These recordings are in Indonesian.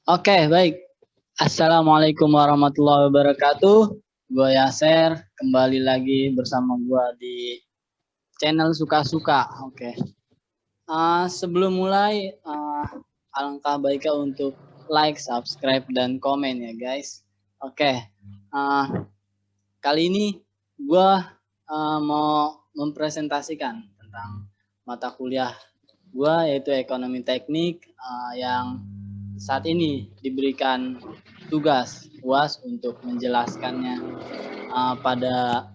Oke, baik. Assalamualaikum warahmatullahi wabarakatuh. Gue Yaser, kembali lagi bersama gue di channel Suka-Suka. Oke. Sebelum mulai, alangkah baiknya untuk like, subscribe, dan komen ya guys. Oke. Kali ini gue mau mempresentasikan tentang mata kuliah gue, yaitu ekonomi teknik, yang saat ini diberikan tugas UAS untuk menjelaskannya pada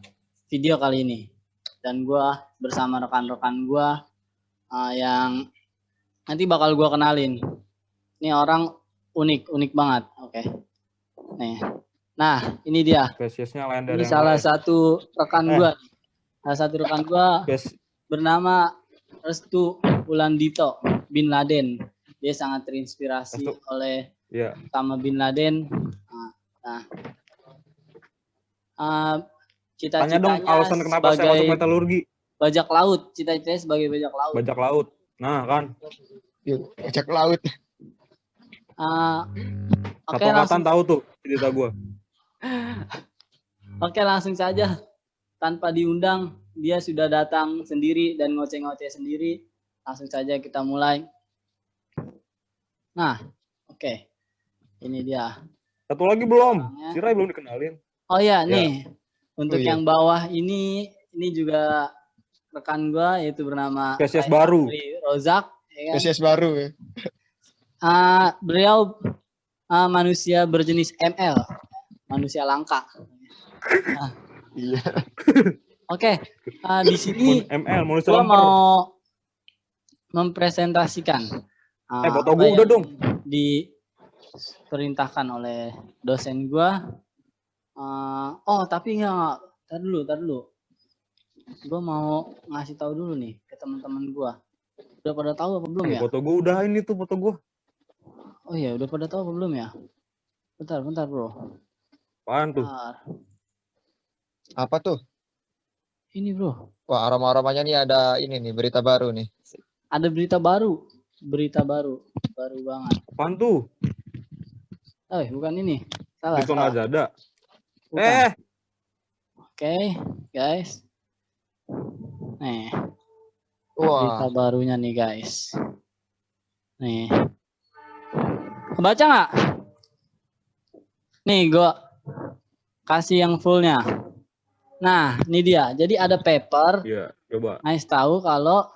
video kali ini. Dan gue bersama rekan-rekan gue yang nanti bakal gue kenalin. Ini orang unik banget. Oke. Nih. Nah, ini dia. Spesiesnya lain dari ini yang salah lain. satu rekan gue. Salah satu rekan gue bernama Restu Wulandito bin Laden. Dia sangat terinspirasi oleh Osama bin Laden. Cita-citanya alasan kenapa saya masuk metalurgi. Bajak laut, cita-citanya sebagai bajak laut. Bajak laut. Nah kan. Bajak laut. Satu angkatan tahu tuh cerita gue. Oke, langsung saja. Tanpa diundang, dia sudah datang sendiri dan ngoceh-ngoceh sendiri. Langsung saja kita mulai. Nah, oke. Ini dia. Satu lagi belum. Si Rai belum dikenalin. Oh iya, nih. Untuk yang bawah ini juga rekan gua, yaitu bernama spesies baru. Rozak. Ya kan? Spesies baru ya. Beliau manusia berjenis ML. Manusia langka. Iya. Oke, di sini ML, gua mau mempresentasikan foto gue udah dong. Diperintahkan oleh dosen gua. Tapi enggak. Tar dulu. Gua mau ngasih tahu dulu nih ke teman-teman gua. Udah pada tahu apa belum ya? Foto gue udah ini tuh foto gue. Oh iya, udah pada tahu apa belum ya? Bentar, Bro. Apaan tuh? Apa tuh? Ini, Bro. Wah, aroma-aromanya nih ada ini nih, berita baru nih. Ada berita baru. Baru banget. Apaan tuh? Bukan ini. Salah. Itu nggak ada. Oke, guys. Nih. Wah. Berita barunya nih, guys. Nih. Kebaca nggak? Nih, gue kasih yang fullnya. Nah, ini dia. Jadi ada paper. Iya, coba. Nice tahu kalau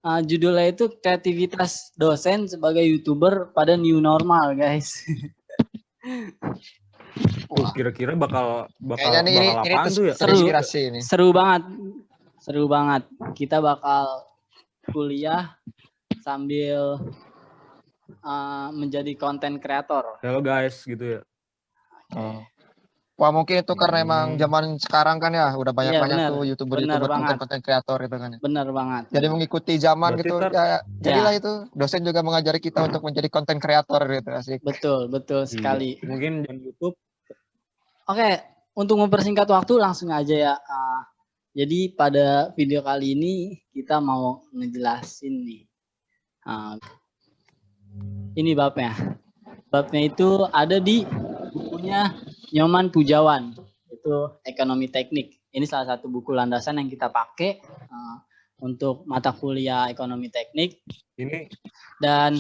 judulnya itu kreativitas dosen sebagai YouTuber pada new normal, guys. Kira-kira bakal ini apaan tuh ya? Seru banget. Kita bakal kuliah sambil menjadi konten kreator. Halo guys, gitu ya. Wah, mungkin itu karena emang zaman sekarang kan ya udah banyak tuh YouTuber konten kreator gitu kan. Bener banget. Jadi mengikuti zaman berarti gitu ya. Jadilah itu dosen juga mengajari kita untuk menjadi konten kreator gitu, asik. Betul sekali. Mungkin di YouTube. Oke, untuk mempersingkat waktu langsung aja ya. Jadi pada video kali ini kita mau ngejelasin nih. Ini babnya. Babnya itu ada di bukunya Nyoman Pujawan. Itu ekonomi teknik. Ini salah satu buku landasan yang kita pakai untuk mata kuliah ekonomi teknik. Dan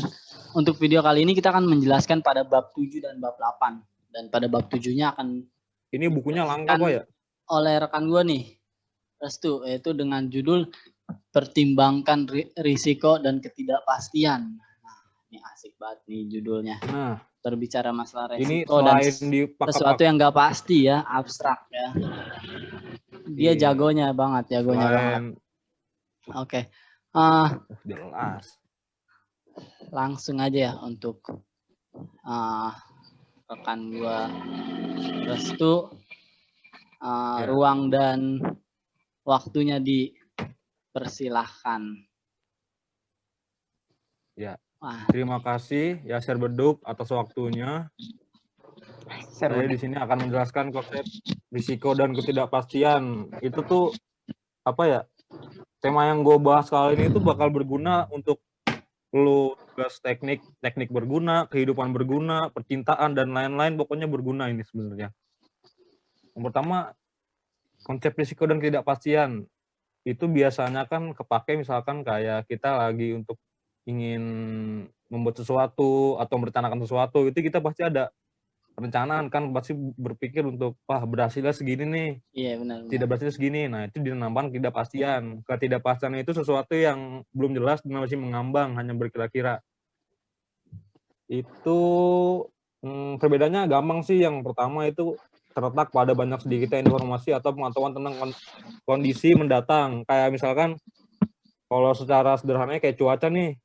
untuk video kali ini kita akan menjelaskan pada bab 7 dan bab 8. Dan pada bab 7-nya akan... Ini bukunya langka kok ya? Oleh rekan gue nih. Restu, yaitu dengan judul Pertimbangkan Risiko dan Ketidakpastian. Nah, ini asik banget nih judulnya. Nah, berbicara masalah resiko dan sesuatu yang nggak pasti ya, abstrak ya. Dia jagonya banget. Oke. Jelas. Langsung aja ya untuk rekan gua Restu. Ruang dan waktunya dipersilahkan. Ya. Terima kasih Yaser Beduk atas waktunya. Saya di sini akan menjelaskan konsep risiko dan ketidakpastian. Itu tuh apa ya? Tema yang gue bahas kali ini tuh bakal berguna untuk lu tugas teknik berguna, kehidupan berguna, percintaan dan lain-lain, pokoknya berguna ini sebenarnya. Yang pertama, konsep risiko dan ketidakpastian itu biasanya kan kepake misalkan kayak kita lagi untuk ingin membuat sesuatu atau merencanakan sesuatu, itu kita pasti ada perencanaan kan, pasti berpikir untuk wah berhasilnya segini nih. Iya benar. Tidak berhasil segini. Nah, itu dinamakan ketidakpastian. Ketidakpastian itu sesuatu yang belum jelas dan masih mengambang, hanya berkira-kira. Itu perbedaannya gampang sih. Yang pertama itu terletak pada banyak sedikitnya informasi atau pengetahuan tentang kondisi mendatang. Kayak misalkan kalau secara sederhananya kayak cuaca nih,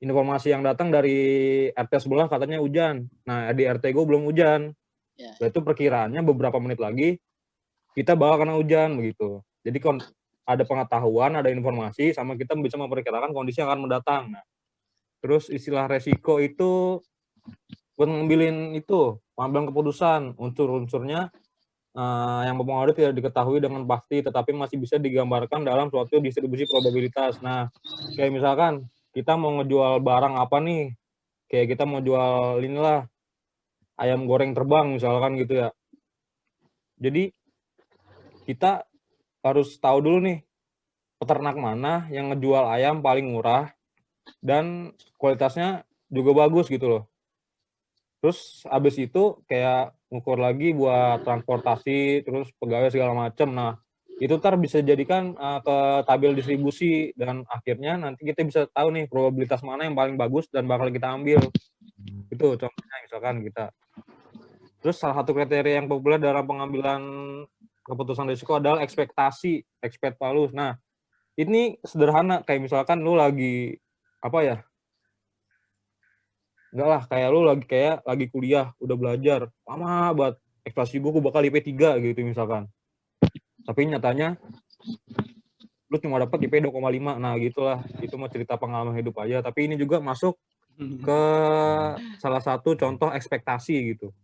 informasi yang datang dari RT sebelah katanya hujan. Nah, di RT gue belum hujan. Ya. Itu perkiraannya beberapa menit lagi kita bakal kena hujan begitu. Jadi ada pengetahuan, ada informasi, sama kita bisa memperkirakan kondisi yang akan mendatang. Nah, terus istilah resiko itu buat ngambilin itu, pengambilan keputusan, unsur-unsurnya yang mempengaruhi tidak diketahui dengan pasti, tetapi masih bisa digambarkan dalam suatu distribusi probabilitas. Nah, kayak misalkan kita mau ngejual barang apa nih, kayak kita mau jual inilah ayam goreng terbang misalkan gitu ya. Jadi kita harus tahu dulu nih peternak mana yang ngejual ayam paling murah dan kualitasnya juga bagus gitu loh. Terus abis itu kayak ngukur lagi buat transportasi, terus pegawai segala macam. Nah, itu ntar bisa jadikan ke tabel distribusi dan akhirnya nanti kita bisa tahu nih probabilitas mana yang paling bagus dan bakal kita ambil. Itu contohnya misalkan kita. Terus salah satu kriteria yang populer dalam pengambilan keputusan risiko adalah ekspektasi, expect value. Nah, ini sederhana kayak misalkan lu lagi apa ya? Enggak lah, kayak lu lagi kuliah, udah belajar, lama banget, ekspektasi gue bakal IP 3 gitu misalkan. Tapi nyatanya lu cuma dapat IP 2,5. Nah, gitulah. Itu mah cerita pengalaman hidup aja, tapi ini juga masuk ke salah satu contoh ekspektasi gitu.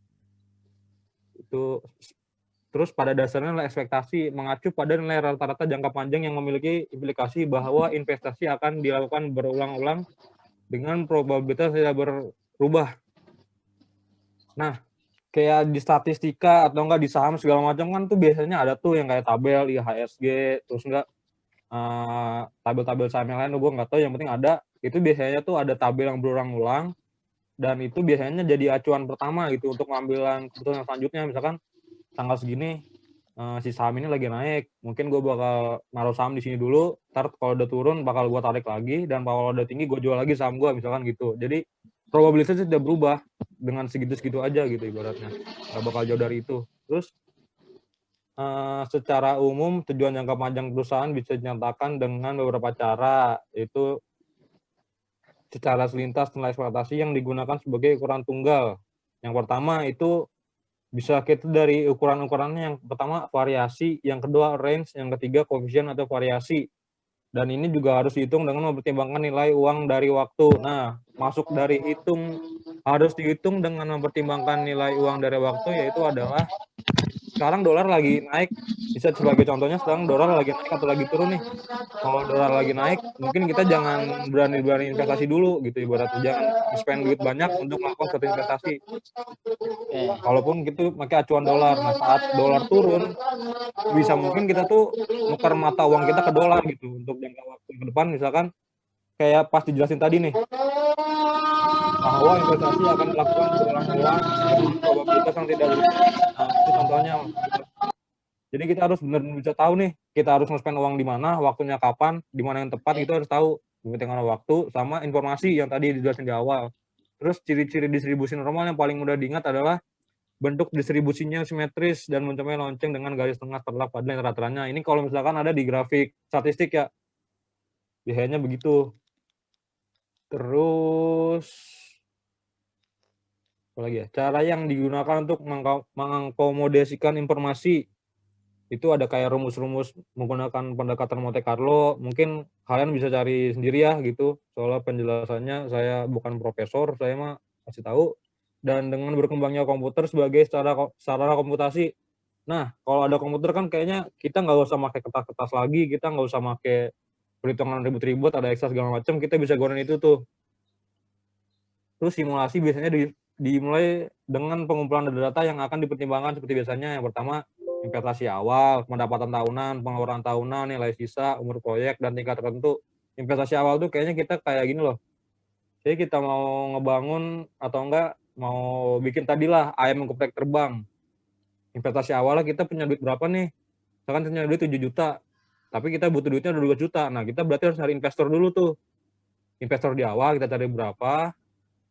Itu terus pada dasarnya nilai ekspektasi mengacu pada nilai rata-rata jangka panjang yang memiliki implikasi bahwa investasi akan dilakukan berulang-ulang dengan probabilitas tidak berubah. Nah, kayak di statistika atau enggak di saham segala macam kan tuh biasanya ada tuh yang kayak tabel IHSG, terus enggak tabel-tabel saham yang lain gue nggak tahu, yang penting ada. Itu biasanya tuh ada tabel yang berulang-ulang dan itu biasanya jadi acuan pertama gitu untuk pengambilan keputusan selanjutnya. Misalkan tanggal segini si saham ini lagi naik, mungkin gue bakal naruh saham di sini dulu, ntar kalau udah turun bakal gue tarik lagi, dan kalau udah tinggi gue jual lagi saham gue misalkan gitu. Jadi probabilitasnya tidak berubah dengan segitu-segitu aja gitu ibaratnya, nggak bakal jauh dari itu. Terus secara umum tujuan jangka panjang perusahaan bisa dinyatakan dengan beberapa cara, yaitu secara selintas nilai ekspektasi yang digunakan sebagai ukuran tunggal. Yang pertama itu bisa kita dari ukuran-ukurannya, yang pertama variasi, yang kedua range, yang ketiga koefisien atau variasi. Dan ini juga harus dihitung dengan mempertimbangkan nilai uang dari waktu. Nah, masuk dari harus dihitung dengan mempertimbangkan nilai uang dari waktu, yaitu adalah sekarang dolar lagi naik, bisa sebagai contohnya sekarang dolar lagi naik atau lagi turun nih. Kalau dolar lagi naik, mungkin kita jangan berani investasi dulu gitu ibaratnya, jangan spend duit banyak untuk melakukan suatu investasi. Walaupun gitu pakai acuan dolar. Nah, saat dolar turun, bisa mungkin kita tuh nukar mata uang kita ke dolar gitu untuk jangka waktu ke depan, misalkan kayak pas dijelasin tadi nih, bahwa investasi akan dilakukan berulang-ulang dengan probabilitas yang tidak berubah. Nah, itu contohnya. Jadi kita harus benar-benar bisa tahu nih, kita harus nge-spend uang di mana, waktunya kapan, di mana yang tepat, itu harus tahu. Dengan waktu sama informasi yang tadi dijelasin di awal. Terus ciri-ciri distribusi normal yang paling mudah diingat adalah bentuk distribusinya simetris dan mencapai lonceng dengan garis tengah terlap pada rata-ratanya. Ini kalau misalkan ada di grafik statistik ya, biasanya begitu. Terus apa lagi ya? Cara yang digunakan untuk mengakomodasikan informasi itu ada kayak rumus-rumus menggunakan pendekatan Monte Carlo. Mungkin kalian bisa cari sendiri ya gitu. Soalnya penjelasannya saya bukan profesor, saya mah kasih tahu. Dan dengan berkembangnya komputer sebagai sarana komputasi. Nah, kalau ada komputer kan kayaknya kita nggak usah pakai kertas-kertas lagi, kita nggak usah pakai perhitungan ribut-ribut, ada Excel segala macam, kita bisa gunain itu tuh. Terus simulasi biasanya dimulai dengan pengumpulan data yang akan dipertimbangkan seperti biasanya. Yang pertama, investasi awal, pendapatan tahunan, pengeluaran tahunan, nilai sisa, umur proyek, dan tingkat tertentu. Investasi awal tuh kayaknya kita kayak gini loh. Jadi kita mau ngebangun atau enggak, mau bikin tadilah ayam geprek terbang. Investasi awalnya kita punya duit berapa nih? Misalkan punya duit 7 juta, tapi kita butuh duitnya udah 2 juta. Nah, kita berarti harus cari investor dulu tuh. Investor di awal kita cari berapa,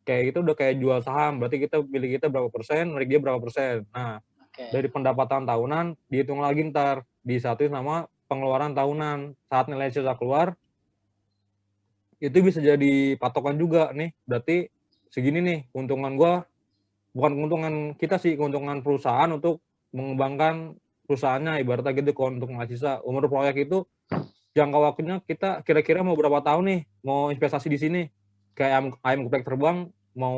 kayak gitu udah kayak jual saham, berarti kita pilih kita berapa persen, milik dia berapa persen. Nah, dari pendapatan tahunan dihitung lagi ntar, disatuin sama pengeluaran tahunan. Saat nilai sisa keluar, itu bisa jadi patokan juga nih, berarti segini nih keuntungan gua, bukan keuntungan kita sih, keuntungan perusahaan untuk mengembangkan perusahaannya, ibaratnya gitu. Kalau untuk mahasiswa, umur proyek itu jangka waktunya kita kira-kira mau berapa tahun nih, mau investasi di sini. Kayak ayam geprek terbang, mau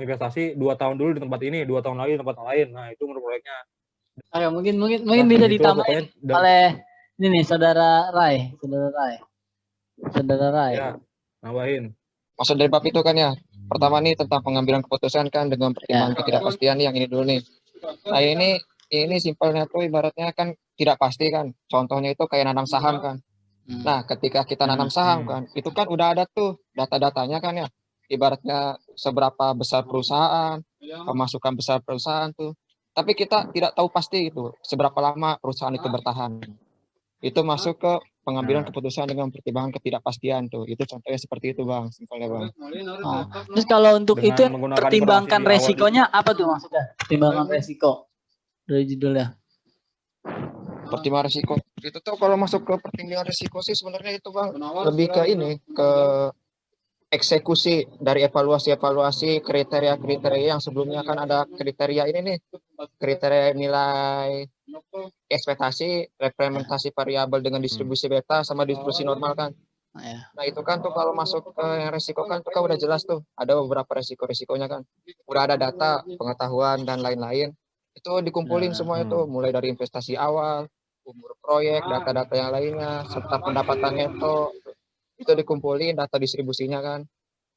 investasi 2 tahun dulu di tempat ini, 2 tahun lagi di tempat lain. Nah, itu umur proyeknya. Oke, mungkin Nah, bisa gitu ditambahin oleh ini nih, Saudara Rai. Ya, nambahin. Maksud dari bab itu kan ya, pertama nih tentang pengambilan keputusan kan dengan pertimbangan ketidakpastian yang ini dulu nih. Nah ini simpelnya tuh ibaratnya kan tidak pasti kan. Contohnya itu kayak nanam saham kan. Nah ketika kita nanam saham kan, itu kan udah ada tuh data-datanya kan ya. Ibaratnya seberapa besar perusahaan, pemasukan besar perusahaan tuh. Tapi kita tidak tahu pasti itu seberapa lama perusahaan itu bertahan. Itu masuk ke pengambilan keputusan dengan pertimbangan ketidakpastian tuh. Itu contohnya seperti itu Bang, simpelnya Bang. Terus kalau untuk Dengan itu menggunakan pertimbangkan informasi resikonya apa tuh maksudnya? Pertimbangan resiko dari judulnya. Pertimbangan risiko itu tuh kalau masuk ke pertimbangan risiko sih sebenarnya itu Bang lebih ke ini, ke eksekusi dari evaluasi kriteria-kriteria yang sebelumnya kan ada kriteria ini nih, kriteria nilai ekspektasi, representasi variabel dengan distribusi beta sama distribusi normal kan. Nah itu kan tuh kalau masuk ke yang resiko kan tuh kan udah jelas tuh ada beberapa resiko-resikonya kan, udah ada data, pengetahuan dan lain-lain. Itu dikumpulin semua itu, mulai dari investasi awal, umur proyek, data-data yang lainnya, serta pendapatan neto, itu dikumpulin data distribusinya kan.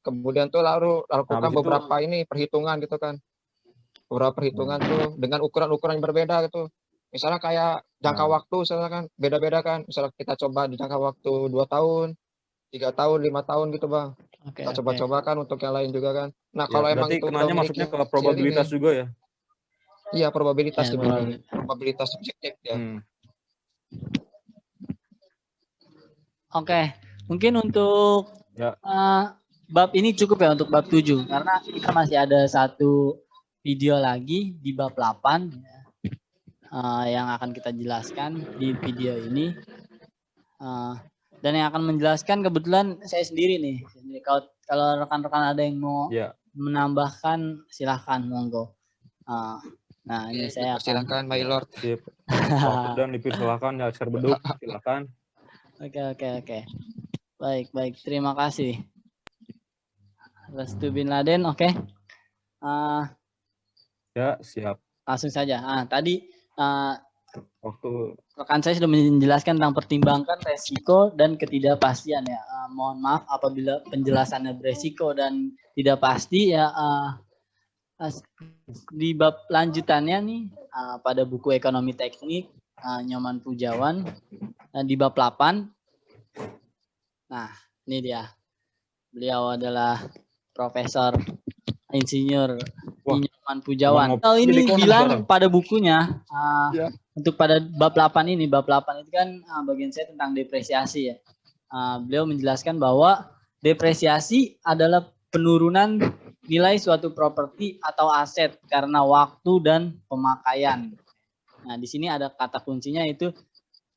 Kemudian tuh lalu lakukan beberapa ini perhitungan gitu kan. Beberapa perhitungan tuh dengan ukuran-ukuran yang berbeda gitu. Misalnya kayak jangka waktu misalnya kan beda-beda kan. Misalnya kita coba di jangka waktu 2 tahun, 3 tahun, 5 tahun gitu Bang. Kita coba-coba kan untuk yang lain juga kan. Nah, kalau ya, emang itu udah masuknya ke probabilitas juga ya. Iya, probabilitas sebenarnya. Probabilitas subjektif ya. Oke, mungkin untuk bab ini cukup ya untuk bab 7 karena kita masih ada satu video lagi di bab 8 yang akan kita jelaskan di video ini. Dan yang akan menjelaskan kebetulan saya sendiri nih. Kalau rekan-rekan ada yang mau menambahkan silahkan monggo. Nah ini saya silakan My Lord. Sip. Dan dipersilakan ya share beduk silakan. Oke. Baik. Terima kasih. Restu bin Laden, oke. Ya, siap. Langsung saja. Tadi waktu rekan saya sudah menjelaskan tentang pertimbangkan resiko dan ketidakpastian ya. Mohon maaf apabila penjelasannya beresiko dan tidak pasti ya. Di bab lanjutannya nih pada buku ekonomi teknik Nyoman Pujawan di bab 8. Nah, ini dia. Beliau adalah Profesor Insinyur Nyoman Pujawan. Ini bilang pada bukunya untuk pada bab 8 ini, bab 8 itu kan bagian saya tentang depresiasi ya. Beliau menjelaskan bahwa depresiasi adalah penurunan nilai suatu properti atau aset karena waktu dan pemakaian. Nah, di sini ada kata kuncinya itu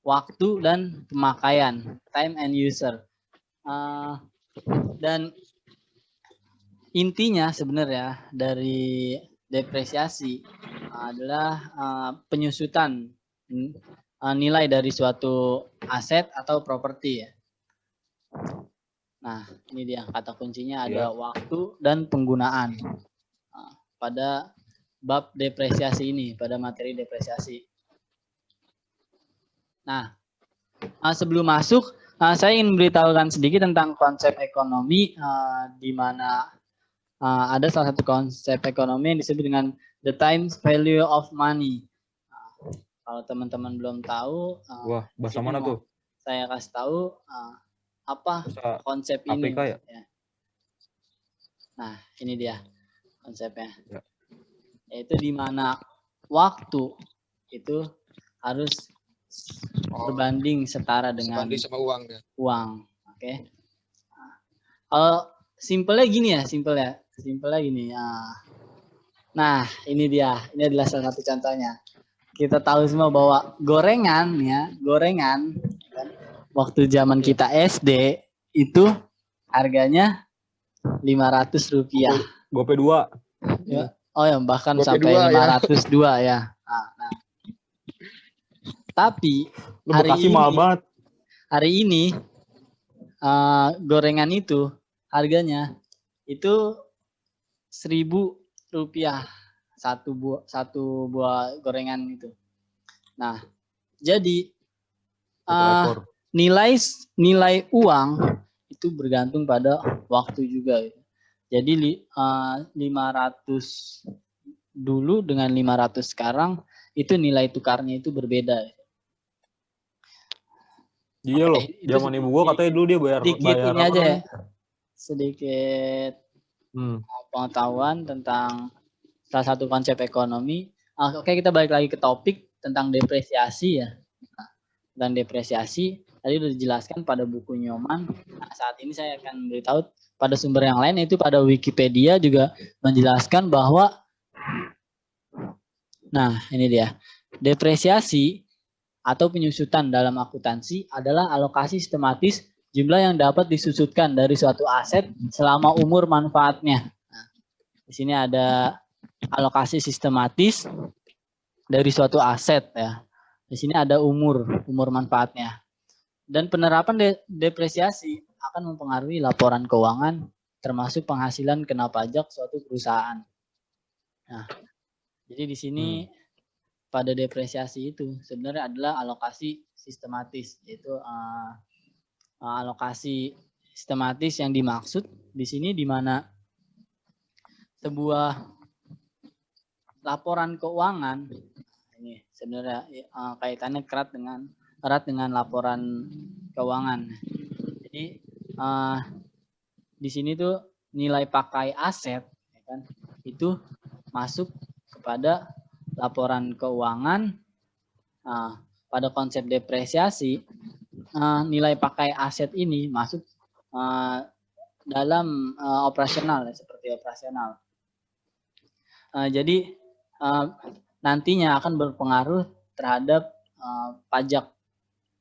waktu dan pemakaian, time and user. Dan intinya sebenarnya dari depresiasi adalah penyusutan nilai dari suatu aset atau properti ya. Nah, ini dia kata kuncinya ada waktu dan penggunaan pada bab depresiasi ini, pada materi depresiasi. Nah, sebelum masuk, saya ingin memberitahukan sedikit tentang konsep ekonomi di mana ada salah satu konsep ekonomi yang disebut dengan the time value of money. Kalau teman-teman belum tahu, Wah, bahasa sini mana mau tuh? saya kasih tahu apa Bahasa konsep ini. Afrika ya? Nah, ini dia konsepnya. Ya. Yaitu di mana waktu itu harus berbanding setara dengan Sebanding sama uang ya. uang. Oke. Kalau simpelnya gini ya, simpelnya gini. Nah, ini dia. Ini adalah salah satu contohnya. Kita tahu semua bahwa gorengan kan, waktu zaman kita SD itu harganya Rp500. Gope 2. Ya. Oh ya, bahkan Gope sampai 2 ya. 502 ya. Nah. Tapi Lu Bekasi mahal banget. hari ini gorengan itu harganya itu Rp1.000 satu buah gorengan itu. Nah, jadi nilai uang itu bergantung pada waktu juga. Jadi 500 dulu dengan 500 sekarang itu nilai tukarnya itu berbeda. Iya loh, zaman ibu gua katanya dulu dia bayar ini apa aja ya. namanya? Sedikit pengetahuan tentang salah satu konsep ekonomi. Oke, kita balik lagi ke topik tentang depresiasi ya. Nah, tentang depresiasi tadi sudah dijelaskan pada buku Nyoman. Nah, saat ini saya akan beritahu pada sumber yang lain, yaitu pada Wikipedia juga menjelaskan bahwa, nah ini dia, depresiasi atau penyusutan dalam akuntansi adalah alokasi sistematis jumlah yang dapat disusutkan dari suatu aset selama umur manfaatnya. Nah, di sini ada alokasi sistematis dari suatu aset ya. Di sini ada umur manfaatnya. Dan penerapan depresiasi akan mempengaruhi laporan keuangan termasuk penghasilan kena pajak suatu perusahaan. Nah, jadi di sini pada depresiasi itu sebenarnya adalah alokasi sistematis, yaitu alokasi sistematis yang dimaksud di sini di mana sebuah laporan keuangan ini sebenarnya kaitannya erat dengan laporan keuangan. Jadi di sini tuh nilai pakai aset ya kan, itu masuk kepada laporan keuangan. Pada konsep depresiasi nilai pakai aset ini masuk dalam operasional ya, seperti operasional. Jadi nantinya akan berpengaruh terhadap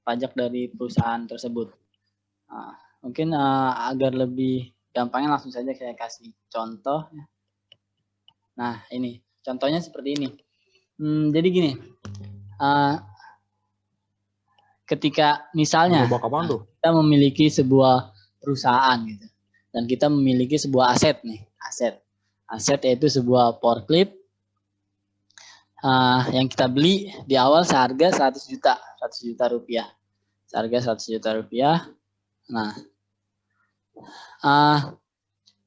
pajak dari perusahaan tersebut. Mungkin agar lebih gampangnya langsung saja saya kasih contoh. Nah ini contohnya seperti ini. Jadi gini, ketika misalnya kita memiliki sebuah perusahaan gitu, dan kita memiliki sebuah aset nih, aset yaitu sebuah forklift yang kita beli di awal seharga 100 juta rupiah. Seharga 100 juta rupiah. Nah,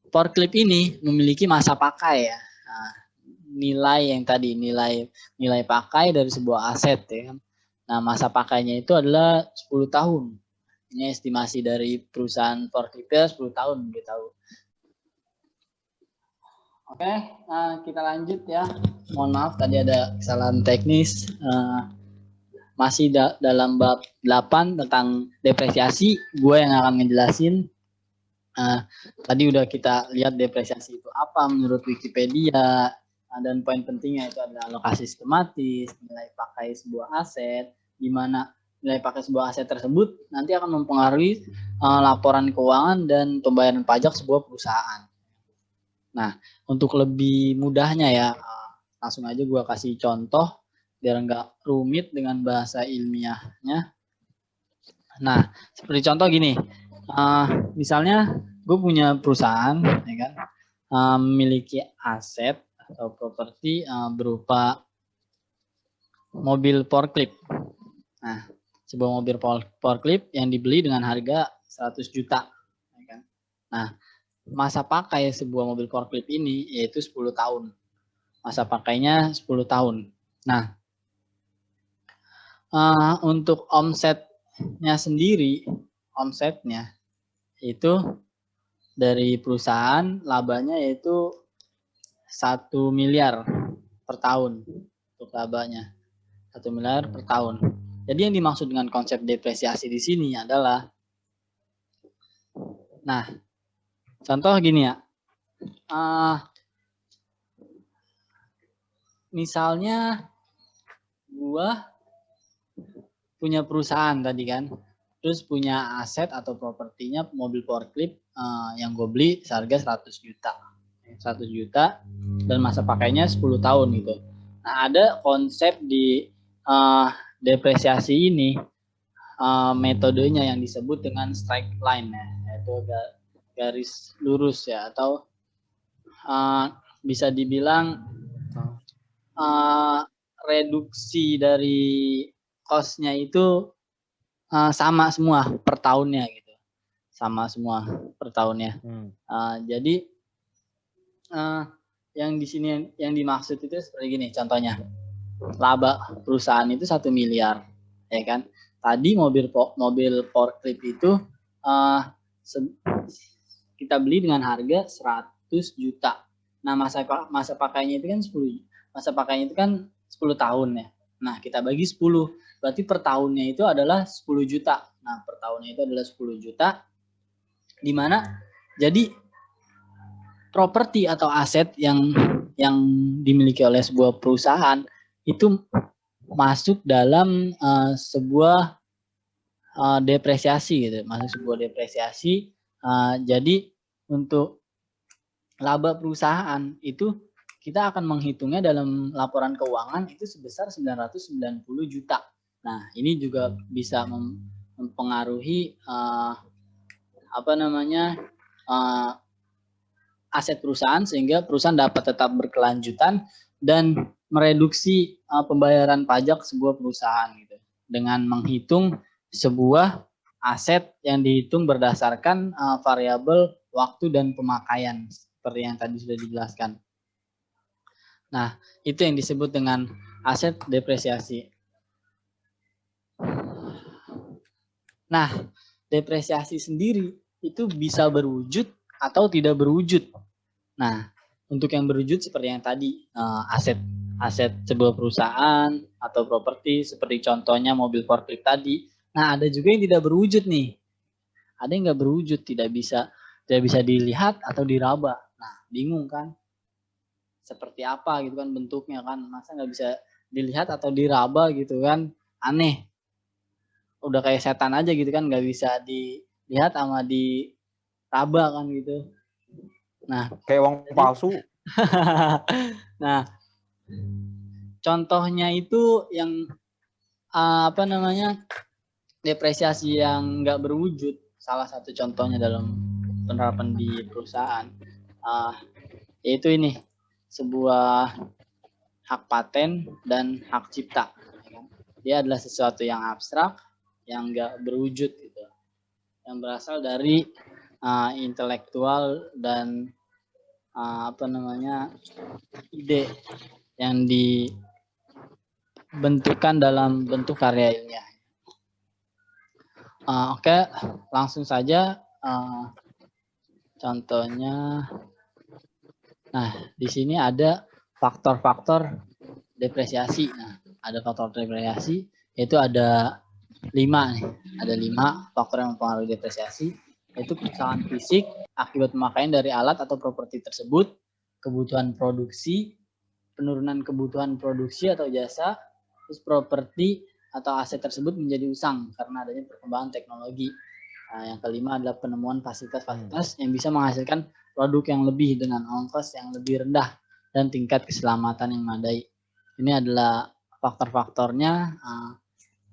forklift ini memiliki masa pakai ya. Nilai yang tadi nilai pakai dari sebuah aset ya kan. Nah, masa pakainya itu adalah 10 tahun. Ini estimasi dari perusahaan forkliftnya 10 tahun kita tahu. Oke, kita lanjut ya. Mohon maaf tadi ada kesalahan teknis. Masih dalam bab 8 tentang depresiasi, gue yang akan ngejelasin. Tadi udah kita lihat depresiasi itu apa menurut Wikipedia, dan poin pentingnya itu adalah alokasi sistematis, nilai pakai sebuah aset, di mana nilai pakai sebuah aset tersebut nanti akan mempengaruhi laporan keuangan dan pembayaran pajak sebuah perusahaan. Nah, untuk lebih mudahnya ya, langsung aja gue kasih contoh biar nggak rumit dengan bahasa ilmiahnya. Nah, seperti contoh gini, misalnya gue punya perusahaan, ya kan, memiliki aset atau properti berupa mobil forklift. Nah, sebuah mobil forklift yang dibeli dengan harga 100 juta. Ya kan? Nah, masa pakai sebuah mobil forklift ini yaitu 10 tahun. Masa pakainya 10 tahun. Nah, untuk omsetnya sendiri, omsetnya itu dari perusahaan labanya yaitu 1 miliar per tahun untuk labanya. 1 miliar per tahun. Jadi yang dimaksud dengan konsep depresiasi di sini adalah, nah, contoh gini ya, misalnya gua punya perusahaan tadi kan, terus punya aset atau propertinya mobil forklift yang gue beli seharga 100 juta. 100 juta dan masa pakainya 10 tahun gitu. Nah, ada konsep di depresiasi ini, metodenya yang disebut dengan straight line ya, yaitu garis lurus ya, atau bisa dibilang reduksi dari cost-nya itu sama semua per tahunnya gitu, sama semua per tahunnya. Jadi yang di sini yang dimaksud itu seperti gini contohnya, laba perusahaan itu 1 miliar, ya kan? Tadi mobil forklift itu kita beli dengan harga 100 juta. Nah, masa pakainya itu kan 10. Masa pakainya itu kan 10 tahun ya. Nah, kita bagi 10. Berarti per tahunnya itu adalah 10 juta. Nah, per tahunnya itu adalah 10 juta. Di mana jadi properti atau aset yang dimiliki oleh sebuah perusahaan itu masuk dalam sebuah depresiasi gitu, masuk sebuah depresiasi. Jadi untuk laba perusahaan itu kita akan menghitungnya dalam laporan keuangan itu sebesar 990 juta. Nah, ini juga bisa mempengaruhi aset perusahaan, sehingga perusahaan dapat tetap berkelanjutan dan mereduksi pembayaran pajak sebuah perusahaan gitu, dengan menghitung sebuah aset yang dihitung berdasarkan variabel waktu dan pemakaian seperti yang tadi sudah dijelaskan. Nah, itu yang disebut dengan aset depresiasi. Nah, depresiasi sendiri itu bisa berwujud atau tidak berwujud. Nah, untuk yang berwujud seperti yang tadi, aset sebuah perusahaan atau properti seperti contohnya mobil forklift tadi. Nah, ada juga yang tidak berwujud nih. Ada yang nggak berwujud, tidak bisa dilihat atau diraba. Nah, bingung kan? Seperti apa gitu kan bentuknya kan? Masa nggak bisa dilihat atau diraba gitu kan? Aneh. Udah kayak setan aja gitu kan, nggak bisa dilihat sama diraba kan gitu. Nah, kayak uang palsu. Nah, contohnya itu yang depresiasi yang nggak berwujud. Salah satu contohnya dalam penerapan di perusahaan, yaitu ini sebuah hak paten dan hak cipta. Dia adalah sesuatu yang abstrak, yang nggak berwujud gitu, yang berasal dari intelektual dan ide yang dibentukkan dalam bentuk karya ilmiah. Oke, langsung saja contohnya. Nah, di sini ada faktor-faktor depresiasi. Nah, ada faktor depresiasi, yaitu ada 5 nih. Ada 5 faktor yang mempengaruhi depresiasi, yaitu kerusakan fisik akibat pemakaian dari alat atau properti tersebut, kebutuhan produksi, penurunan kebutuhan produksi atau jasa, terus properti atau aset tersebut menjadi usang karena adanya perkembangan teknologi. Nah, yang kelima adalah penemuan fasilitas-fasilitas yang bisa menghasilkan produk yang lebih dengan ongkos yang lebih rendah dan tingkat keselamatan yang memadai. Ini adalah faktor-faktornya,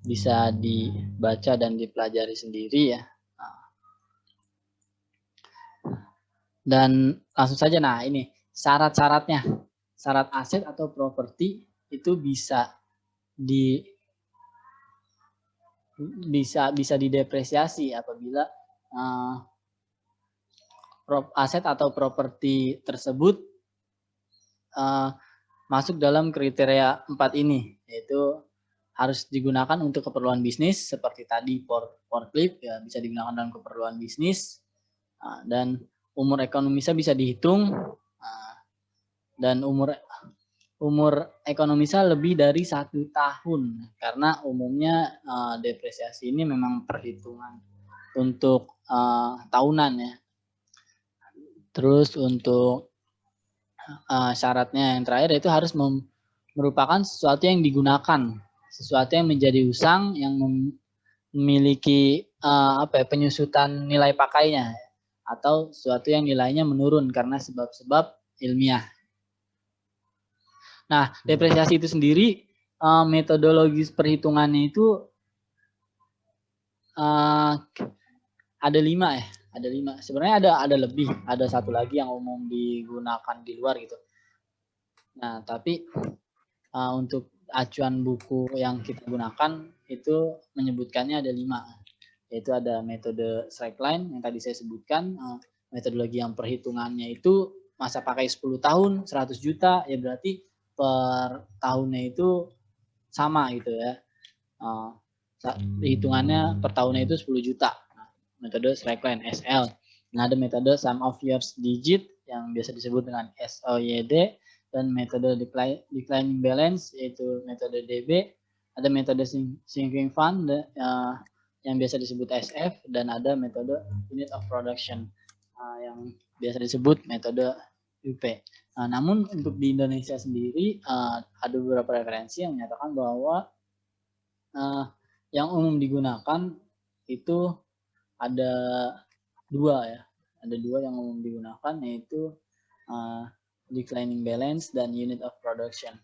bisa dibaca dan dipelajari sendiri ya. Dan langsung saja, nah ini syarat-syaratnya. Syarat aset atau properti itu bisa didepresiasi apabila aset atau properti tersebut masuk dalam kriteria 4 ini, yaitu harus digunakan untuk keperluan bisnis seperti tadi forklift ya bisa digunakan dalam keperluan bisnis, dan umur ekonomisnya bisa dihitung, dan umur ekonomisnya lebih dari 1 tahun karena umumnya depresiasi ini memang perhitungan untuk tahunan ya. Terus untuk syaratnya yang terakhir itu harus merupakan sesuatu yang digunakan, sesuatu yang menjadi usang yang memiliki penyusutan nilai pakainya, atau sesuatu yang nilainya menurun karena sebab-sebab ilmiah. Nah, depresiasi itu sendiri metodologis perhitungannya itu ada 5 ya. Ada 5. Sebenarnya ada lebih, ada 1 lagi yang umum digunakan di luar gitu. Nah, tapi untuk acuan buku yang kita gunakan itu menyebutkannya ada 5. Yaitu ada metode straight line yang tadi saya sebutkan, metodologi yang perhitungannya itu masa pakai 10 tahun, 100 juta, ya berarti per tahunnya itu sama gitu ya. Hitungannya per tahunnya itu 10 juta. Metode straight line SL. Nah, ada metode sum of years digit yang biasa disebut dengan SOYD, dan metode declining balance yaitu metode DB. Ada metode sinking fund yang biasa disebut SF, dan ada metode unit of production yang biasa disebut metode UP. Namun untuk di Indonesia sendiri ada beberapa referensi yang menyatakan bahwa yang umum digunakan itu ada 2 ya, ada 2 yang umum digunakan, yaitu declining balance dan unit of production.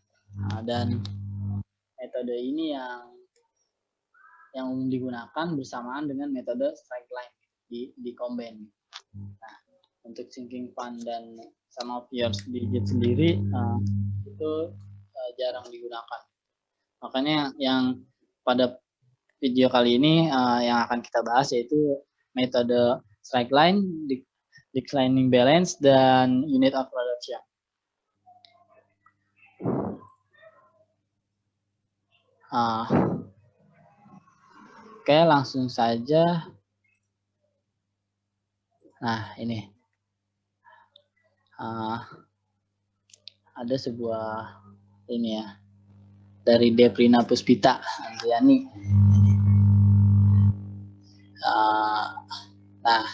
Dan metode ini yang umum digunakan bersamaan dengan metode straight line di combine. Nah, untuk sinking fund dan sum of years digit sendiri itu jarang digunakan. Makanya yang pada video kali ini yang akan kita bahas yaitu metode straight line, declining balance, dan unit of production. Oke, langsung saja. Nah, ini ada sebuah ini ya dari Deprina Puspita Andriani. Nah,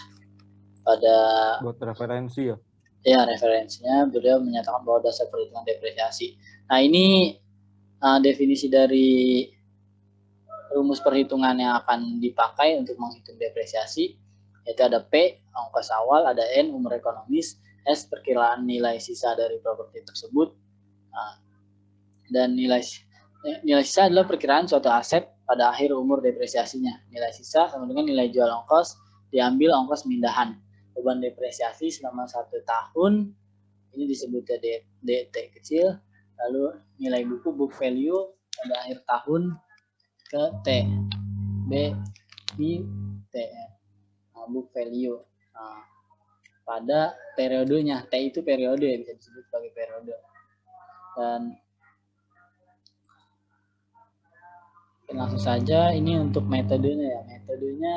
pada buat referensi ya. Ya, referensinya beliau menyatakan bahwa dasar perhitungan depresiasi. Nah, ini definisi dari rumus perhitungan yang akan dipakai untuk menghitung depresiasi, yaitu ada P, ongkos awal, ada N, umur ekonomis, S, perkiraan nilai sisa dari properti tersebut, dan nilai sisa adalah perkiraan suatu aset pada akhir umur depresiasinya. Nilai sisa sama dengan nilai jual ongkos diambil ongkos mindahan. Beban depresiasi selama 1 tahun ini disebutnya DT kecil. Lalu nilai buku book value pada akhir tahun ke T, B, I, T, book value pada periodenya. T itu periode, bisa disebut sebagai periode. Dan langsung saja ini untuk metodenya ya. Metodenya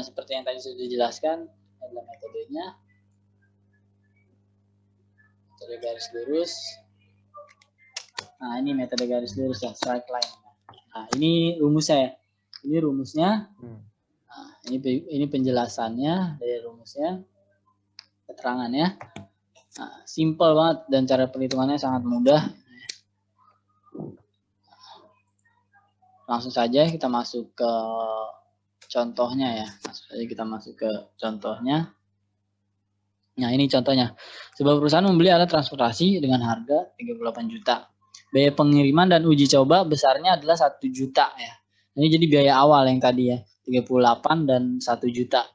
seperti yang tadi sudah dijelaskan adalah metodenya metode garis lurus. Nah, ini metode garis lurus ya, straight line. Nah, ini rumusnya ya. Ini rumusnya. Nah, ini penjelasannya dari rumusnya, keterangannya. Nah, simple banget dan cara perhitungannya sangat mudah. Langsung saja kita masuk ke contohnya ya. Langsung saja kita masuk ke contohnya. Nah, ini contohnya. Sebuah perusahaan membeli alat transportasi dengan harga 38 juta. Biaya pengiriman dan uji coba besarnya adalah 1 juta ya. Ini jadi biaya awal yang tadi ya, 38 dan 1 juta.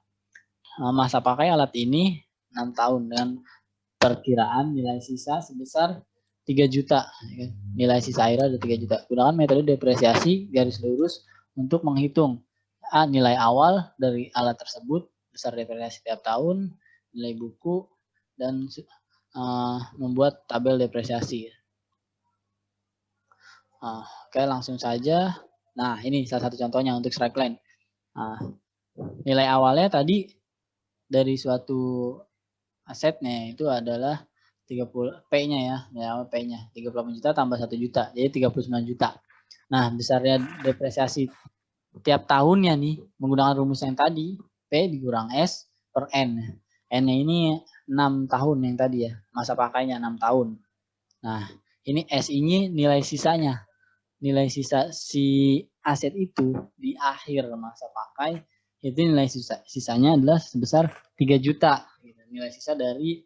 Masa pakai alat ini 6 tahun dengan perkiraan nilai sisa sebesar 3 juta. Nilai sisa akhirnya ada 3 juta. Gunakan metode depresiasi garis lurus untuk menghitung nilai awal dari alat tersebut, besar depresiasi setiap tahun, nilai buku dan membuat tabel depresiasi. Oke, langsung saja. Nah, ini salah satu contohnya untuk strike line. Nilai awalnya tadi dari suatu asetnya itu adalah 30 P-nya ya, nilai awal P-nya 38 juta tambah 1 juta, jadi 39 juta. Nah, besarnya depresiasi tiap tahunnya nih menggunakan rumus yang tadi, P dikurang S per N. N-nya ini 6 tahun yang tadi ya, masa pakainya 6 tahun. Nah, ini S ini nilai sisanya. Nilai sisa si aset itu di akhir masa pakai itu nilai sisanya adalah sebesar 3 juta. Nilai sisa dari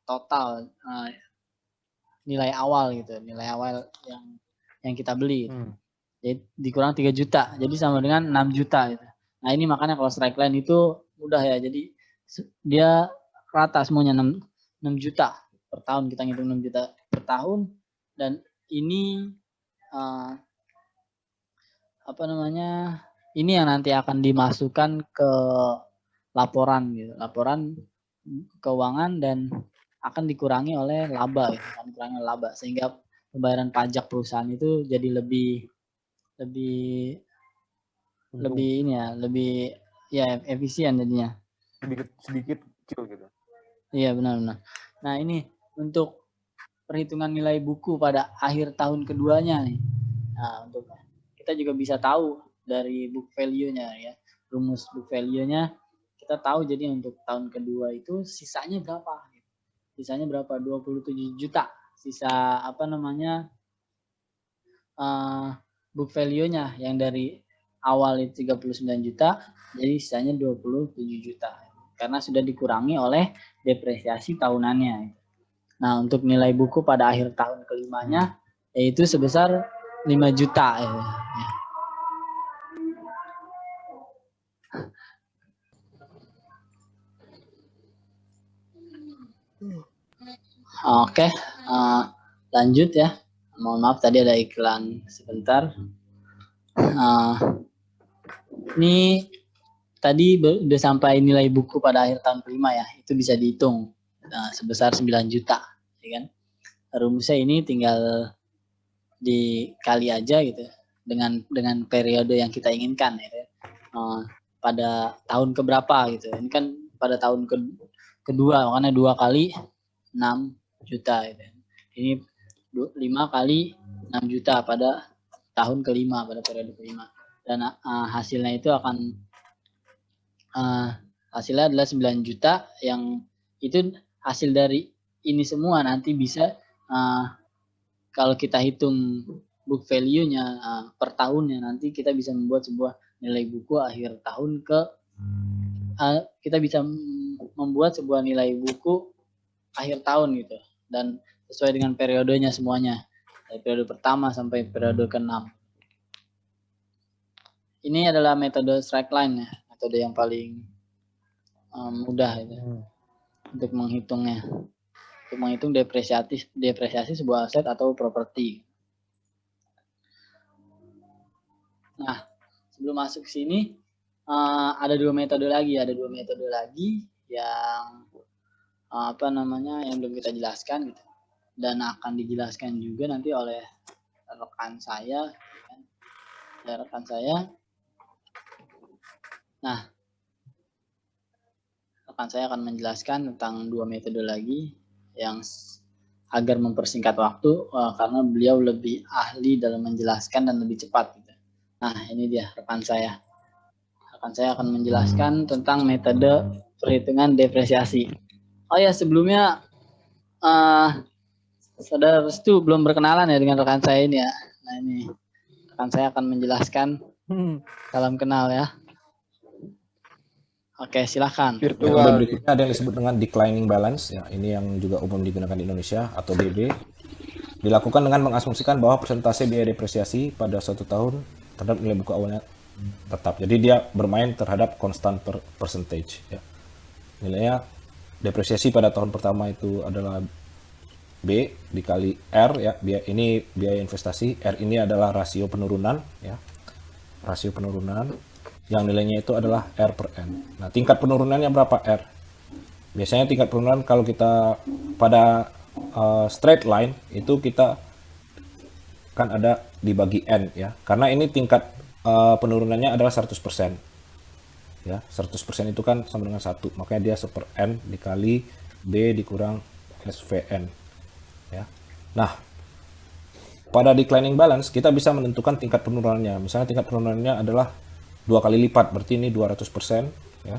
total nilai awal gitu, nilai awal yang kita beli. Jadi dikurang 3 juta, jadi sama dengan 6 juta gitu. Nah, ini makanya kalau strike line itu mudah ya, jadi dia rata semuanya 6 juta per tahun, kita ngitung 6 juta per tahun, dan ini ini yang nanti akan dimasukkan ke laporan gitu, laporan keuangan, dan akan dikurangi oleh laba gitu, akan dikurangi oleh laba, sehingga pembayaran pajak perusahaan itu jadi lebih ini ya, lebih ya efisien jadinya. Sedikit kecil gitu. Iya, benar. Nah, ini untuk perhitungan nilai buku pada akhir tahun keduanya nih. Nah, untuk kita juga bisa tahu dari book value-nya ya. Rumus book value-nya kita tahu, jadi untuk tahun kedua itu sisanya berapa? Sisanya berapa? 27 juta. Sisa book value-nya yang dari awal itu 39 juta, jadi sisanya 27 juta. Karena sudah dikurangi oleh depresiasi tahunannya. Nah, untuk nilai buku pada akhir tahun kelimanya yaitu sebesar 5 juta. Oke, lanjut ya. Mohon maaf tadi ada iklan sebentar. Ini tadi udah sampai nilai buku pada akhir tahun kelima ya, itu bisa dihitung sebesar 9 juta, ya kan? Rumusnya ini tinggal dikali aja gitu dengan periode yang kita inginkan ya. Pada tahun keberapa gitu. Ini kan pada tahun kedua, makanya 2 kali 6 juta gitu. Ini 5 kali 6 juta pada tahun kelima, pada periode kelima. Dan hasilnya itu akan hasilnya adalah 9 juta, yang itu hasil dari ini semua nanti bisa kalau kita hitung book value-nya per tahunnya, nanti kita bisa membuat sebuah nilai buku akhir tahun kita bisa membuat sebuah nilai buku akhir tahun gitu, dan sesuai dengan periodenya semuanya, dari periode pertama sampai periode ke-6. Ini adalah metode strike line ya, metode yang paling mudah itu untuk menghitungnya, untuk menghitung depresiasi sebuah aset atau properti. Nah, sebelum masuk sini ada dua metode lagi yang yang belum kita jelaskan gitu, dan akan dijelaskan juga nanti oleh rekan saya. Nah, rekan saya akan menjelaskan tentang dua metode lagi yang agar mempersingkat waktu, karena beliau lebih ahli dalam menjelaskan dan lebih cepat gitu. Nah, ini dia rekan saya. Rekan saya akan menjelaskan tentang metode perhitungan depresiasi. Oh ya, sebelumnya Saudara Restu belum berkenalan ya dengan rekan saya ini ya. Nah, ini rekan saya akan menjelaskan. Salam kenal ya. Oke, silakan. Metode berikutnya ada yang disebut dengan declining balance, ya. Ini yang juga umum digunakan di Indonesia atau DB. Dilakukan dengan mengasumsikan bahwa persentase biaya depresiasi pada suatu tahun terhadap nilai buku awalnya tetap. Jadi dia bermain terhadap constant percentage. Ya. Nilainya depresiasi pada tahun pertama itu adalah B dikali R, ya. Ini biaya investasi. R ini adalah rasio penurunan, ya. Rasio penurunan yang nilainya itu adalah R per N. Nah, tingkat penurunannya berapa R? Biasanya tingkat penurunan kalau kita pada straight line itu kita kan ada dibagi N ya. Karena ini tingkat penurunannya adalah 100%. Ya, 100% itu kan sama dengan 1. Makanya dia 1/N dikali B dikurang SVN. Ya. Nah, pada declining balance kita bisa menentukan tingkat penurunannya. Misalnya tingkat penurunannya adalah 2 kali lipat, berarti ini 200% ya,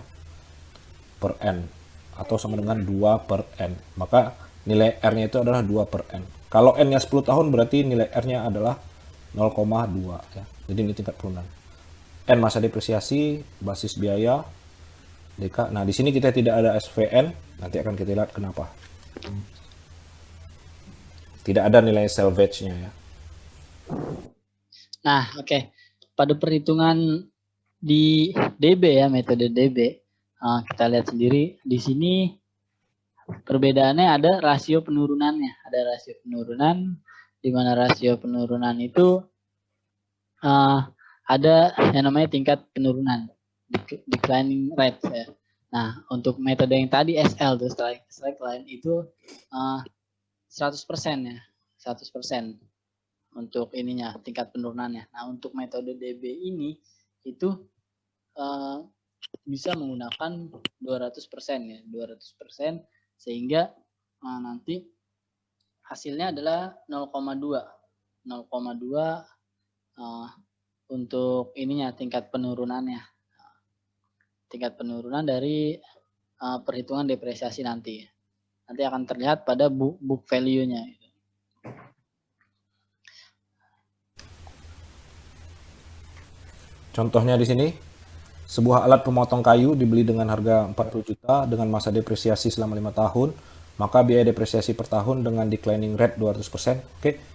per N. Atau sama dengan 2 per N. Maka nilai R-nya itu adalah 2 per N. Kalau N-nya 10 tahun berarti nilai R-nya adalah 0,2 ya. Jadi ini tingkat penurunan. N masa depresiasi, basis biaya, DK. Nah, di sini kita tidak ada SVN, nanti akan kita lihat kenapa. Tidak ada nilai salvage-nya ya. Nah, oke. Pada perhitungan di DB ya, metode DB, kita lihat sendiri di sini perbedaannya ada rasio penurunannya. Ada rasio penurunan, di mana rasio penurunan itu ada yang namanya tingkat penurunan, declining rate ya. Nah, untuk metode yang tadi SL tuh straight line itu 100% ya, 100% untuk ininya tingkat penurunannya. Nah, untuk metode DB ini itu bisa menggunakan 200% ya, 200% sehingga nanti hasilnya adalah 0,2 untuk ininya tingkat penurunannya. Tingkat penurunan dari perhitungan depresiasi nanti. Nanti akan terlihat pada book value-nya. Contohnya di sini, sebuah alat pemotong kayu dibeli dengan harga 40 juta dengan masa depresiasi selama 5 tahun, maka biaya depresiasi per tahun dengan declining rate 200%. Oke.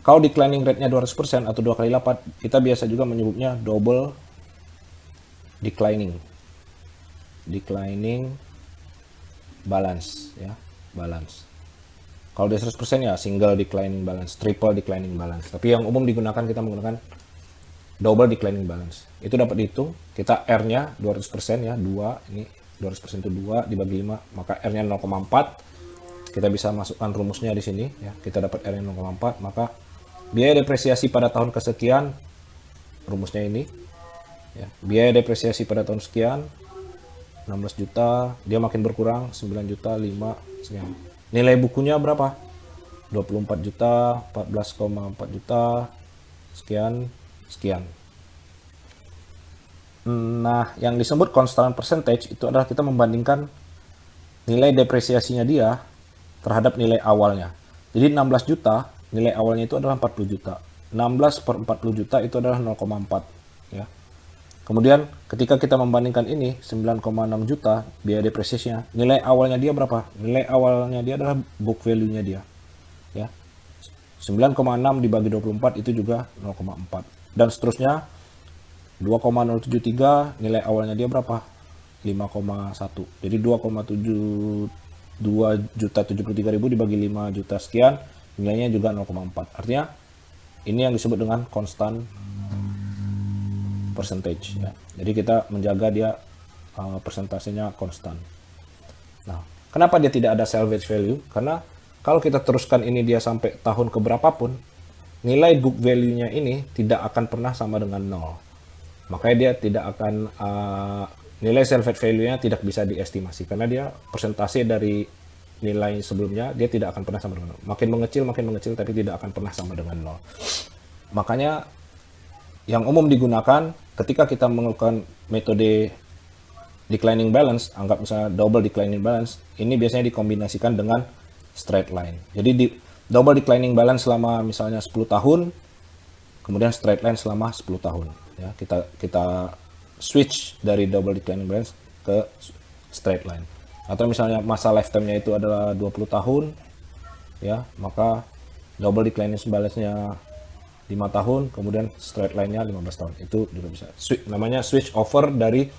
Kalau declining rate-nya 200% atau 2 kali lipat, kita biasa juga menyebutnya double declining balance ya, balance. Kalau dia 100% ya single declining balance, triple declining balance. Tapi yang umum digunakan kita menggunakan double declining balance. Itu dapat dihitung, kita R-nya 200% ya, 2, ini 200% itu 2 dibagi 5, maka R-nya 0,4. Kita bisa masukkan rumusnya di sini ya. Kita dapat R-nya 0,4, maka biaya depresiasi pada tahun kesekian, rumusnya ini ya. Biaya depresiasi pada tahun sekian 16 juta, dia makin berkurang 9 juta, 5 sekian. Nilai bukunya berapa? 24 juta, 14,4 juta, sekian. Nah, yang disebut constant percentage itu adalah kita membandingkan nilai depresiasinya dia terhadap nilai awalnya. Jadi 16 juta, nilai awalnya itu adalah 40 juta. 16 per 40 juta itu adalah 0,4 ya. Kemudian ketika kita membandingkan ini 9,6 juta biaya depresiasinya, nilai awalnya dia berapa? Nilai awalnya dia adalah book value-nya dia. Ya. 9,6 dibagi 24 itu juga 0,4. Dan seterusnya 2,073 nilai awalnya dia berapa? 5,1. Jadi 2,273.000 dibagi 5 juta sekian, nilainya juga 0,4. Artinya ini yang disebut dengan constant percentage ya. Jadi kita menjaga dia persentasenya konstan. Nah, kenapa dia tidak ada salvage value? Karena kalau kita teruskan ini dia sampai tahun keberapapun, nilai book value-nya ini tidak akan pernah sama dengan 0. Makanya dia tidak akan nilai salvage value-nya tidak bisa diestimasi karena dia persentase dari nilai sebelumnya dia tidak akan pernah sama dengan 0. Makin mengecil tapi tidak akan pernah sama dengan 0. Makanya yang umum digunakan ketika kita melakukan metode declining balance, anggap misalnya double declining balance, ini biasanya dikombinasikan dengan straight line. Jadi di double declining balance selama misalnya 10 tahun, kemudian straight line selama 10 tahun. Ya, kita switch dari double declining balance ke straight line. Atau misalnya masa lifetime-nya itu adalah 20 tahun, ya, maka double declining balance-nya 5 tahun, kemudian straight line-nya 15 tahun. Itu juga bisa. Namanya switch over dari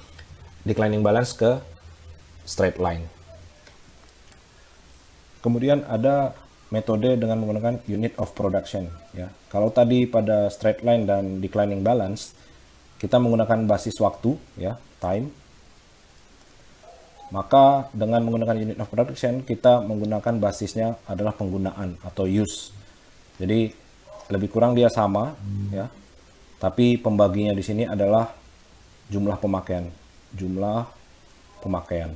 declining balance ke straight line. Kemudian ada metode dengan menggunakan unit of production. Ya. Kalau tadi pada straight line dan declining balance, kita menggunakan basis waktu, ya, time. Maka dengan menggunakan unit of production, kita menggunakan basisnya adalah penggunaan atau use. Jadi lebih kurang dia sama, ya. Tapi pembaginya di sini adalah jumlah pemakaian. Jumlah pemakaian.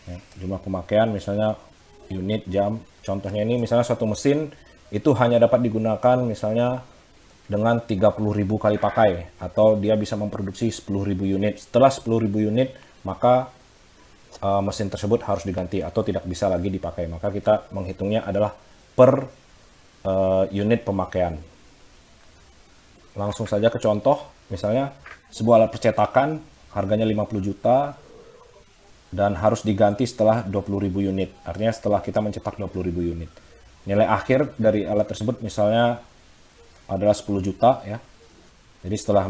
Ya, jumlah pemakaian misalnya unit, jam. Contohnya ini misalnya suatu mesin itu hanya dapat digunakan misalnya dengan 30.000 kali pakai, atau dia bisa memproduksi 10.000 unit. Setelah 10.000 unit, maka mesin tersebut harus diganti atau tidak bisa lagi dipakai. Maka kita menghitungnya adalah per unit pemakaian. Langsung saja ke contoh, misalnya sebuah alat percetakan harganya 50 juta dan harus diganti setelah 20.000 unit. Artinya setelah kita mencetak 20.000 unit. Nilai akhir dari alat tersebut misalnya adalah 10 juta, ya. Jadi setelah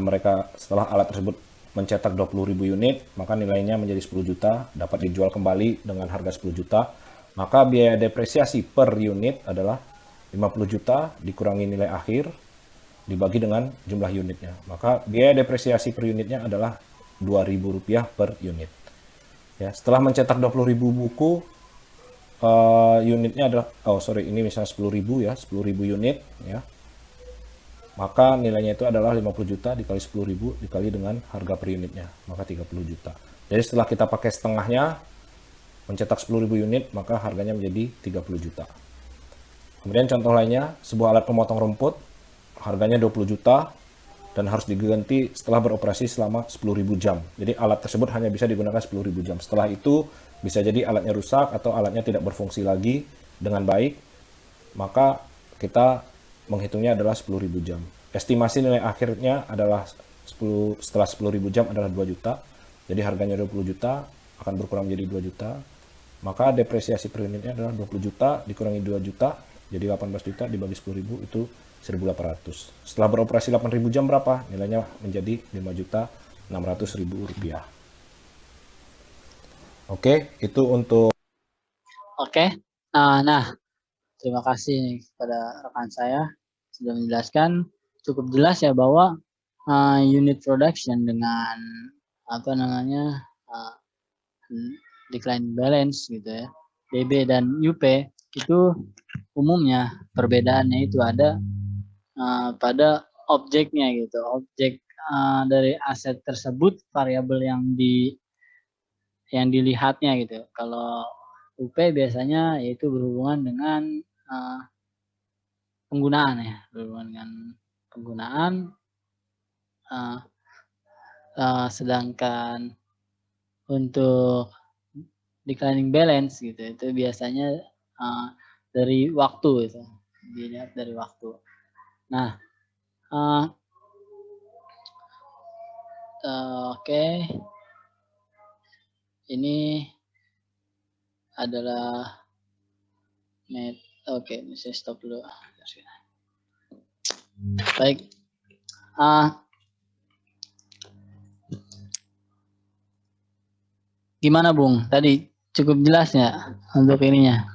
alat tersebut mencetak 20.000 unit, maka nilainya menjadi 10 juta, dapat dijual kembali dengan harga 10 juta. Maka biaya depresiasi per unit adalah 50 juta dikurangi nilai akhir dibagi dengan jumlah unitnya. Maka biaya depresiasi per unitnya adalah Rp2.000 per unit. Ya, setelah mencetak 20.000 buku, unitnya adalah, ini misalnya 10.000 ya, 10.000 unit, ya. Maka nilainya itu adalah 50 juta dikali 10.000 dikali dengan harga per unitnya, maka 30 juta. Jadi setelah kita pakai setengahnya, mencetak 10.000 unit, maka harganya menjadi 30 juta. Kemudian contoh lainnya, sebuah alat pemotong rumput, harganya 20 juta, dan harus diganti setelah beroperasi selama 10.000 jam. Jadi alat tersebut hanya bisa digunakan 10.000 jam. Setelah itu, bisa jadi alatnya rusak atau alatnya tidak berfungsi lagi dengan baik, maka kita menghitungnya adalah 10.000 jam. Estimasi nilai akhirnya adalah setelah 10.000 jam adalah 2 juta. Jadi harganya 20 juta akan berkurang menjadi 2 juta. Maka depresiasi per unitnya adalah 20 juta dikurangi 2 juta, jadi 18 juta dibagi 10.000 itu 1.800. Setelah beroperasi 8.000 jam berapa? Nilainya menjadi 5.600.000 rupiah. Oke, itu untuk. Oke. Nah, terima kasih nih kepada rekan saya sudah menjelaskan cukup jelas ya bahwa unit production dengan decline balance gitu ya, DB dan UP itu umumnya perbedaannya itu ada pada objeknya gitu, objek dari aset tersebut, variabel yang dilihatnya gitu. Kalau UP biasanya yaitu berhubungan dengan penggunaan ya, berhubungan dengan penggunaan, sedangkan untuk declining balance gitu itu biasanya dari waktu itu, dilihat dari waktu. Nah, oke. Ini adalah oke, saya stop dulu. Baik. Gimana Bung? Tadi cukup jelas ya untuk ininya?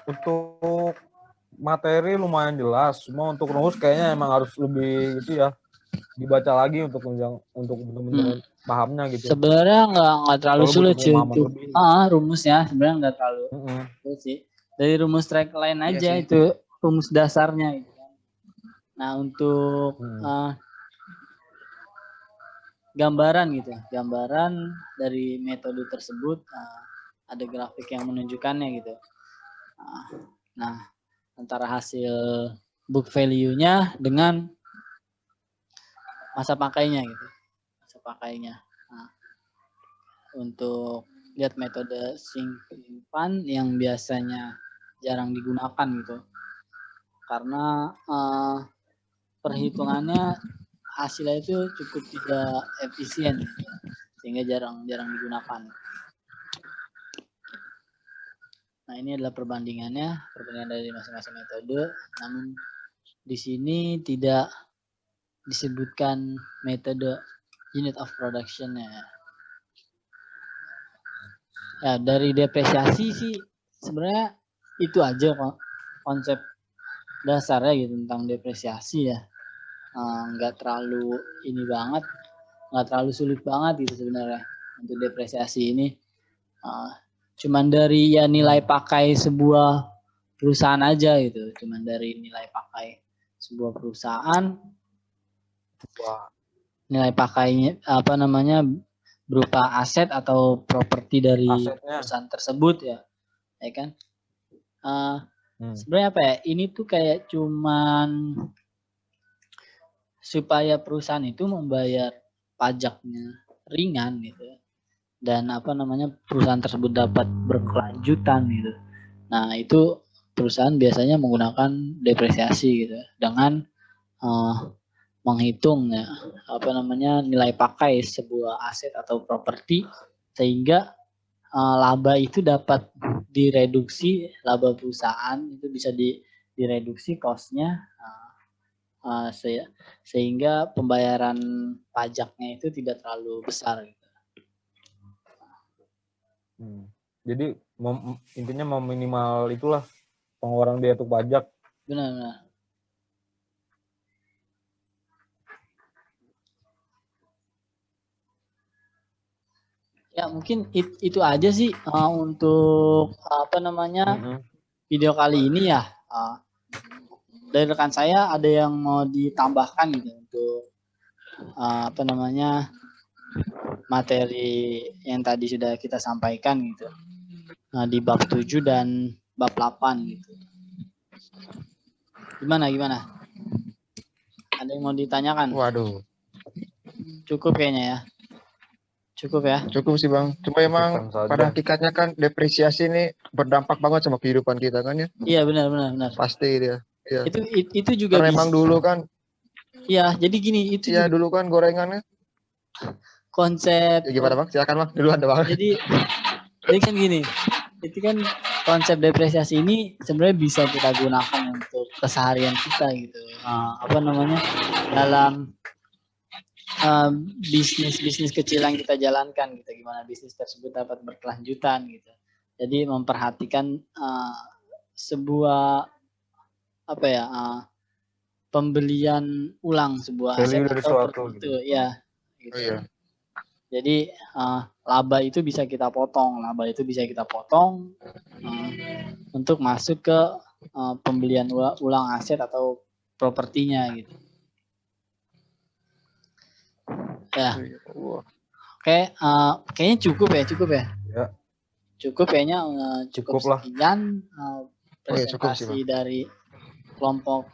Untuk materi lumayan jelas, cuma untuk rumus kayaknya emang harus lebih gitu ya, dibaca lagi untuk benar-benar pahamnya gitu. Sebenarnya nggak terlalu sulit sih untuk rumusnya, sebenarnya nggak terlalu sulit sih. Dari rumus track line aja itu rumus dasarnya gitu kan. Nah untuk gambaran gitu, gambaran dari metode tersebut ada grafik yang menunjukkannya gitu. Nah antara hasil book value-nya dengan masa pakainya gitu, masa pakainya. Nah, untuk lihat metode simpan yang biasanya jarang digunakan gitu, karena perhitungannya hasilnya itu cukup tidak efisien gitu, sehingga jarang digunakan. Nah ini adalah perbandingan dari masing-masing metode, namun di sini tidak disebutkan metode unit of production-nya. Ya dari depresiasi sih sebenarnya itu aja konsep dasarnya gitu tentang depresiasi ya, nggak terlalu ini banget. nggak terlalu sulit banget gitu sebenarnya untuk depresiasi ini. Cuman dari ya nilai pakai sebuah perusahaan aja gitu, cuman dari nilai pakai sebuah perusahaan, nilai pakainya apa namanya berupa aset atau properti dari Asetnya. perusahaan tersebut ya kan. Sebenarnya apa ya? Ini tuh kayak cuman supaya perusahaan itu membayar pajaknya ringan gitu, dan apa namanya perusahaan tersebut dapat berkelanjutan gitu. Nah itu perusahaan biasanya menggunakan depresiasi gitu dengan menghitung ya apa namanya nilai pakai sebuah aset atau properti, sehingga laba itu dapat direduksi, laba perusahaan itu bisa direduksi cost-nya, sehingga pembayaran pajaknya itu tidak terlalu besar gitu. Jadi intinya meminimal itulah pengeluaran biaya untuk pajak. Benar. Ya mungkin itu aja sih untuk apa namanya video kali ini ya. Dari rekan saya ada yang mau ditambahkan gitu untuk apa namanya materi yang tadi sudah kita sampaikan gitu di bab 7 dan bab 8 gitu. Gimana? Ada yang mau ditanyakan? Waduh. Cukup kayaknya ya. Cukup ya? Cukup sih Bang. Cuma emang pada hakikatnya kan depresiasi ini berdampak banget sama kehidupan kita kan ya. Iya benar. Pasti dia. Ya. Itu juga karena emang dulu kan. Iya, jadi gini itu. Iya dulu kan gorengannya. Konsep. Ya, gimana Bang? Silakan Bang. Dulu ada Bang. Jadi kan gini. Itu kan konsep depresiasi ini sebenarnya bisa kita gunakan untuk keseharian kita gitu. Apa namanya? Dalam bisnis kecil yang kita jalankan gitu, gimana bisnis tersebut dapat berkelanjutan gitu. Jadi memperhatikan sebuah apa ya pembelian ulang sebuah aset atau itu gitu. Ya gitu. Oh, iya. Jadi laba itu bisa kita potong untuk masuk ke pembelian ulang aset atau propertinya gitu. Ya. Oke, kayaknya cukup ya. Ya. Cukup kayaknya cukup sekian presentasi dari kelompok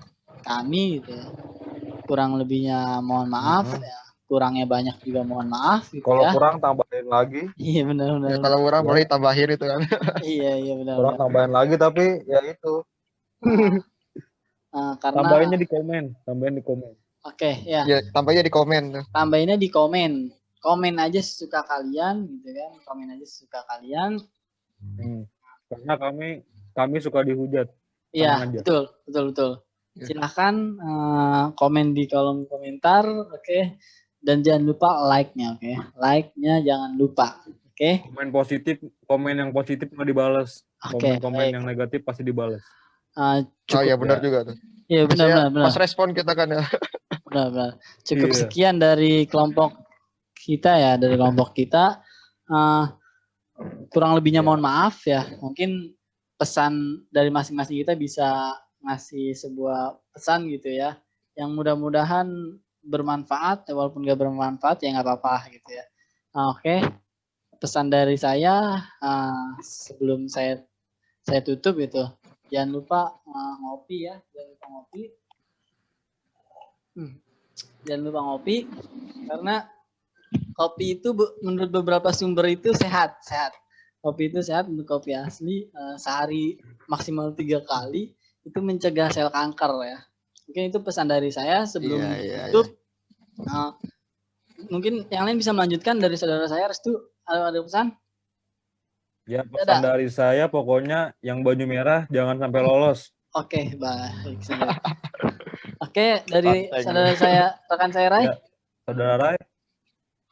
kami gitu ya. Kurang lebihnya mohon maaf ya. Kurangnya banyak juga mohon maaf gitu. Kalau kurang tambahin lagi. Iya benar. Ya, kalau kurang boleh tambahin itu kan. Iya benar. Kurang tambahin lagi tapi ya itu. Karena tambahinnya di komen. Oke, ya. Ya, tambahinnya di komen. Tambahinnya di komen. Komen aja sesuka kalian gitu kan. Komen aja sesuka kalian. Karena kami suka dihujat. Iya, betul. Silakan komen di kolom komentar, oke. Dan jangan lupa like-nya, oke. Like-nya jangan lupa, oke. Komen yang positif nggak dibalas. Komen yang negatif pasti dibalas. Iya benar juga tuh. Iya benar. Pas respon kita kan ya. Benar. Cukup sekian dari kelompok kita ya, kurang lebihnya mohon maaf ya. Mungkin pesan dari masing-masing kita bisa ngasih sebuah pesan gitu ya, yang mudah-mudahan bermanfaat, walaupun gak bermanfaat ya nggak apa-apa gitu ya. Oke. Pesan dari saya sebelum saya tutup gitu, jangan lupa ngopi ya, jangan lupa ngopi karena kopi itu menurut beberapa sumber itu sehat. Kopi itu sehat, untuk kopi asli sehari maksimal 3 kali itu mencegah sel kanker ya. Mungkin itu pesan dari saya sebelum tutup. Mungkin yang lain bisa melanjutkan dari saudara saya. Restu, ada pesan? Ya, pesan dari saya pokoknya yang baju merah jangan sampai lolos. Oke, baik. Oke, dari saudara saya, rekan saya Rai. Ya, saudara Rai.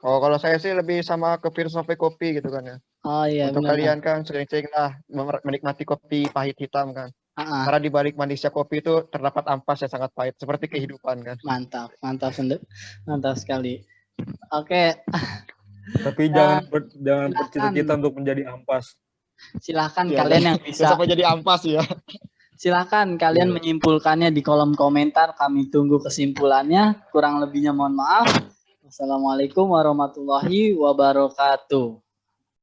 Oh, kalau saya sih lebih sama ke filosofi kopi gitu kan ya. Oh iya. Untuk kalian kan sering-sering lah menikmati kopi pahit hitam kan. Karena di balik manisnya kopi itu terdapat ampas yang sangat pahit seperti kehidupan kan. Mantap sekali. Oke, Tapi Ya, jangan bercita-cita untuk menjadi ampas. silahkan Ya, kalian yang bisa. sampai jadi ampas ya. Silahkan kalian Iya. menyimpulkannya di kolom komentar. Kami tunggu kesimpulannya. Kurang lebihnya mohon maaf. Wassalamualaikum warahmatullahi wabarakatuh.